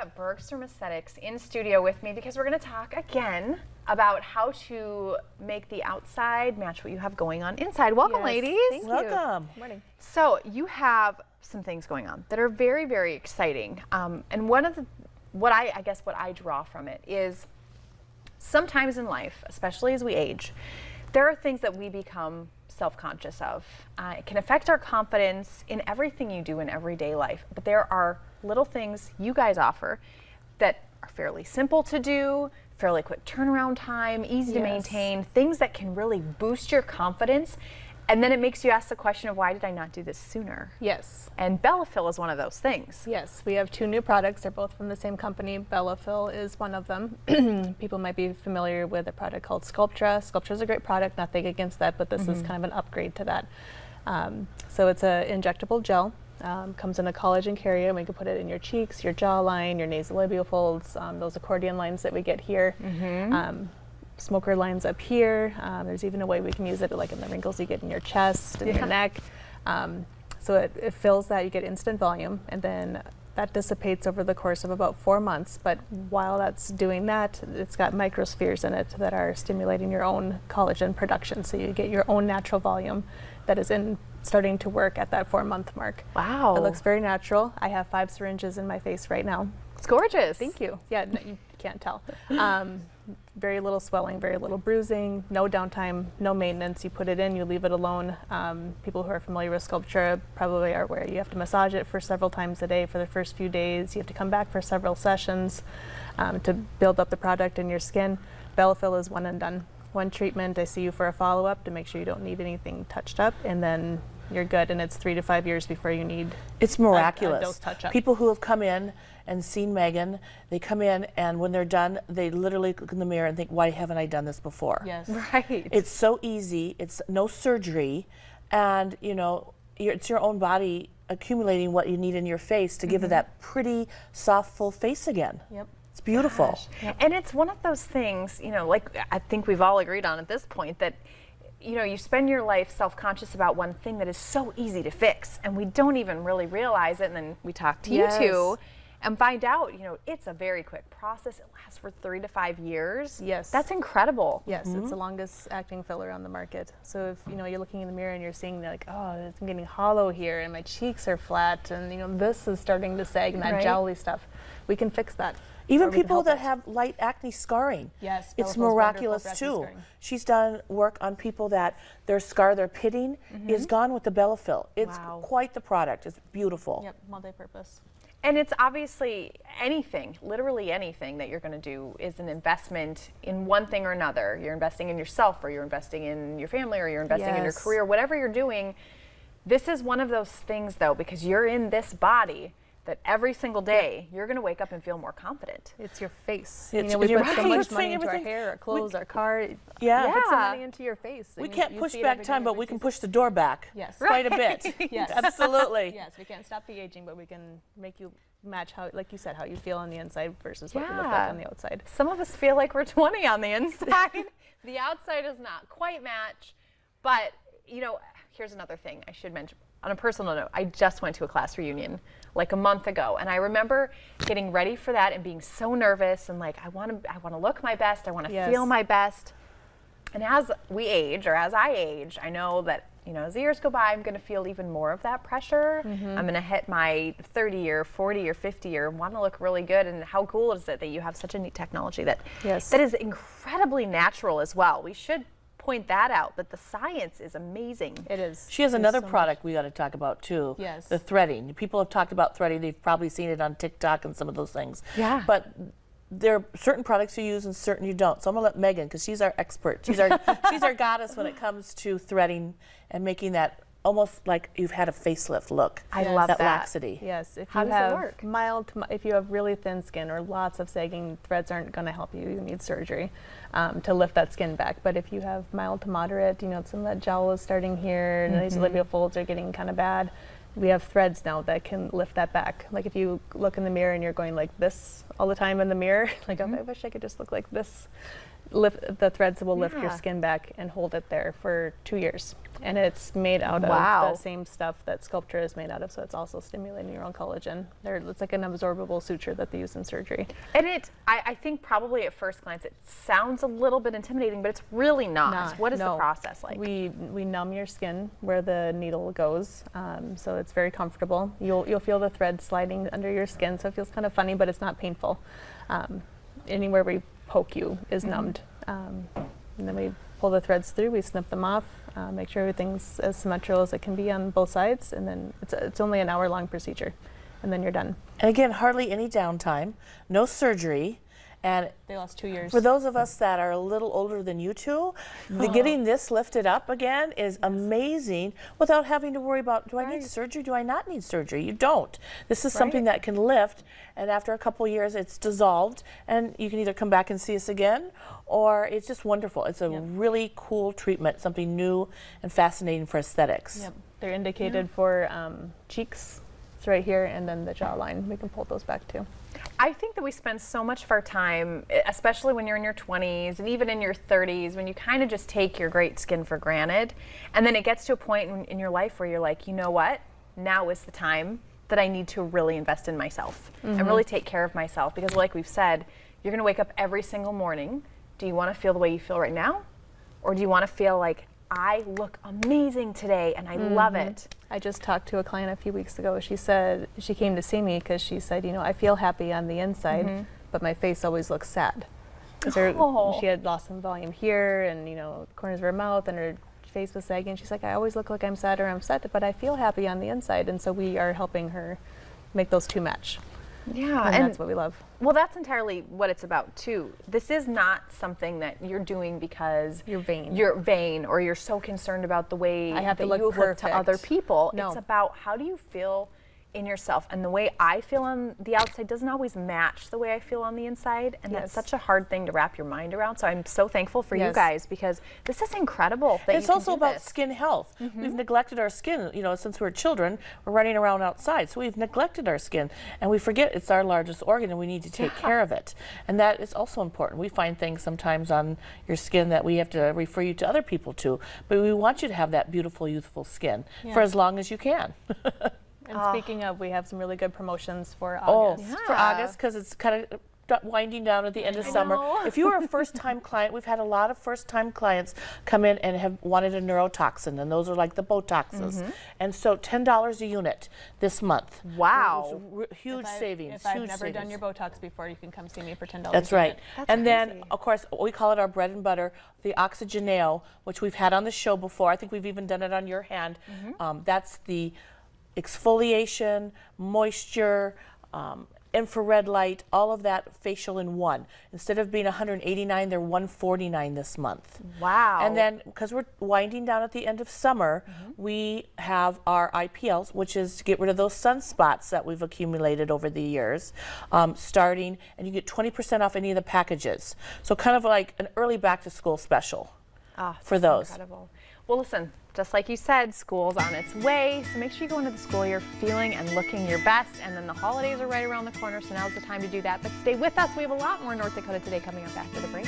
got Bergstrom Aesthetics in studio with me because we're going to talk again about how to make the outside match what you have going on inside. Welcome, ladies. Thank Welcome. Good morning. So you have some things going on that are very, very exciting. And one of the, what I draw from it is sometimes in life, especially as we age, there are things that we become self-conscious of. It can affect our confidence in everything you do in everyday life, but there are little things you guys offer that are fairly simple to do, fairly quick turnaround time, easy to maintain, things that can really boost your confidence. And then it makes you ask the question of, why did I not do this sooner? Yes. And Bellafill is one of those things. Yes, we have two new products. They're both from the same company. Bellafill is one of them. People might be familiar with a product called Sculptra. Sculptra is a great product, nothing against that, but this is kind of an upgrade to that. So it's an injectable gel. Comes in a collagen carrier, and we can put it in your cheeks, your jawline, your nasolabial folds, those accordion lines that we get here. Smoker lines up here. There's even a way we can use it like in the wrinkles you get in your chest and your neck. So it fills that, you get instant volume, and then that dissipates over the course of about 4 months. But while that's doing that, it's got microspheres in it that are stimulating your own collagen production. So you get your own natural volume that is starting to work at that 4-month mark. Wow. It looks very natural. I have 5 syringes in my face right now. It's gorgeous. Thank you. Yeah, no, you can't tell. Very little swelling, very little bruising, no downtime, no maintenance. You put it in, you leave it alone. People who are familiar with Sculptra probably are aware you have to massage it for several times a day for the first few days. You have to come back for several sessions to build up the product in your skin. Bellafill is one and done. One treatment, I see you for a follow-up to make sure you don't need anything touched up, and then you're good, and it's 3 to 5 years before you need It's miraculous. a dose touch-up. People who have come in and seen Megan, they come in, and when they're done, they literally look in the mirror and think, why haven't I done this before? Yes. Right. It's so easy. It's no surgery, and you know, it's your own body accumulating what you need in your face to give it that pretty, soft, full face again. Yep. It's beautiful. And it's one of those things, you know, like I think we've all agreed on at this point, that you know, you spend your life self-conscious about one thing that is so easy to fix, and we don't even really realize it, and then we talk to you two and find out, you know, it's a very quick process. It lasts for 3 to 5 years. Yes. That's incredible. Yes, it's the longest acting filler on the market. So if you know you're looking in the mirror and you're seeing like, oh, I'm getting hollow here, and my cheeks are flat, and you know this is starting to sag, and that jelly stuff, we can fix that. Even Or we can people help that it. have light acne scarring. Yes, it's Bellafill's wonderful miraculous for acne too. scarring. She's done work on people that their scar, their pitting, is gone with the Bellafill. It's quite the product. It's beautiful. Yep, multi-purpose. And it's obviously anything, literally anything that you're going to do is an investment in one thing or another. You're investing in yourself, or you're investing in your family, or you're investing in your career, whatever you're doing. This is one of those things, though, because you're in this body, that every single day you're going to wake up and feel more confident. It's your face. It's- you know, we you're put so right. much First thing, money into our everything- hair, our clothes, our car. Yeah. Put some money into your face. We and can't you push see it back every day time, and but it we makes can you push the door back. Yes. Quite a bit. Yes. Absolutely. Yes, we can't stop the aging, but we can make you match how, like you said, how you feel on the inside versus what you look like on the outside. Some of us feel like we're 20 on the inside. The outside does not quite match. But, you know, here's another thing I should mention. On a personal note, I just went to a class reunion like a month ago, and I remember getting ready for that and being so nervous and like, I want to look my best, I want to feel my best. And as we age, or as I age, I know that, you know, as the years go by, I'm going to feel even more of that pressure. I'm going to hit my 30 or 40 or 50 or want to look really good. And how cool is it that you have such a neat technology that that is incredibly natural as well. We should point that out, that the science is amazing. It is. She has another product we got to talk about too. Yes. The threading. People have talked about threading. They've probably seen it on TikTok and some of those things. Yeah. But there are certain products you use and certain you don't. So I'm gonna let Megan, because she's our expert. She's our she's our goddess when it comes to threading and making that almost like you've had a facelift look. I love that. laxity. Yes, if How you does it have work? if you have really thin skin or lots of sagging, threads aren't going to help you. You need surgery to lift that skin back. But if you have mild to moderate, you know, some of that jowl is starting here, and these labial folds are getting kind of bad. We have threads now that can lift that back. Like if you look in the mirror and you're going like this all the time in the mirror, like oh, I wish I could just look like this. the threads will lift your Yeah. skin back and hold it there for 2 years. And it's made out Wow. of the same stuff that Sculptra is made out of, so it's also stimulating your own collagen. It's like an absorbable suture that they use in surgery. And I think probably at first glance it sounds a little bit intimidating, but it's really not. What is the No. process like? We numb your skin where the needle goes, so it's very comfortable. You'll feel the thread sliding under your skin, so it feels kind of funny, but it's not painful. Anywhere we poke you is numbed, and then we pull the threads through. We snip them off, make sure everything's as symmetrical as it can be on both sides, and then it's only an hour-long procedure, and then you're done. And again, hardly any downtime, no surgery. And They last 2 years. for those of us that are a little older than you two, getting this lifted up again is amazing without having to worry about, do I need surgery? Do I not need surgery? You don't. This is something that can lift, and after a couple years, it's dissolved, and you can either come back and see us again, or it's just wonderful. It's a really cool treatment, something new and fascinating for aesthetics. Yep. They're indicated for cheeks. It's right here, and then the jawline. We can pull those back too. I think that we spend so much of our time, especially when you're in your 20s and even in your 30s, when you kind of just take your great skin for granted. And then it gets to a point in your life where you're like, you know what? Now is the time that I need to really invest in myself and really take care of myself. Because like we've said, you're going to wake up every single morning. Do you want to feel the way you feel right now? Or do you want to feel like, I look amazing today and I love it? I just talked to a client a few weeks ago. She said she came to see me because she said, you know, I feel happy on the inside, but my face always looks sad. 'Cause she had lost some volume here, and corners of her mouth, and her face was sagging. She's like, I always look like I'm sad or I'm upset, but I feel happy on the inside. And so we are helping her make those two match. Yeah, And and that's what we love. well, that's entirely what it's about too. This is not something that you're doing because You're vain. You're vain, or you're so concerned about the way I have to that look you look to perfect. other people. No. It's about how do you feel in yourself, and the way I feel on the outside doesn't always match the way I feel on the inside, and that's Yes. such a hard thing to wrap your mind around. So I'm so thankful for you Yes. guys, because this is incredible. That It's you can also do about this. skin health. We've neglected our skin, since we're children, we're running around outside. So we've neglected our skin, and we forget it's our largest organ and we need to take care of it. And that is also important. We find things sometimes on your skin that we have to refer you to other people to, but we want you to have that beautiful, youthful skin for as long as you can. And speaking of, we have some really good promotions for Oh, August. for Yeah. August, because it's kind of winding down at the end of summer. know. If you are a first-time client, we've had a lot of first-time clients come in and have wanted a neurotoxin, and those are like the Botoxes. And so $10 a unit this month. Wow. Huge savings. If I've huge never done savings. your Botox before, you can come see me for $10. That's a right. unit. That's And then, crazy. of course, we call it our bread and butter, the Oxygeneo, which we've had on the show before. I think we've even done it on your hand. That's the exfoliation, moisture, infrared light, all of that facial in one. Instead of being $189, they're $149 this month. Wow. And then, because we're winding down at the end of summer, we have our IPLs, which is to get rid of those sunspots that we've accumulated over the years, starting, and you get 20% off any of the packages. So kind of like an early back to school special for those. Incredible. Well, listen, just like you said, school's on its way, so make sure you go into the school year feeling and looking your best, and then the holidays are right around the corner, so now's the time to do that. But stay with us. We have a lot more North Dakota Today coming up after the break.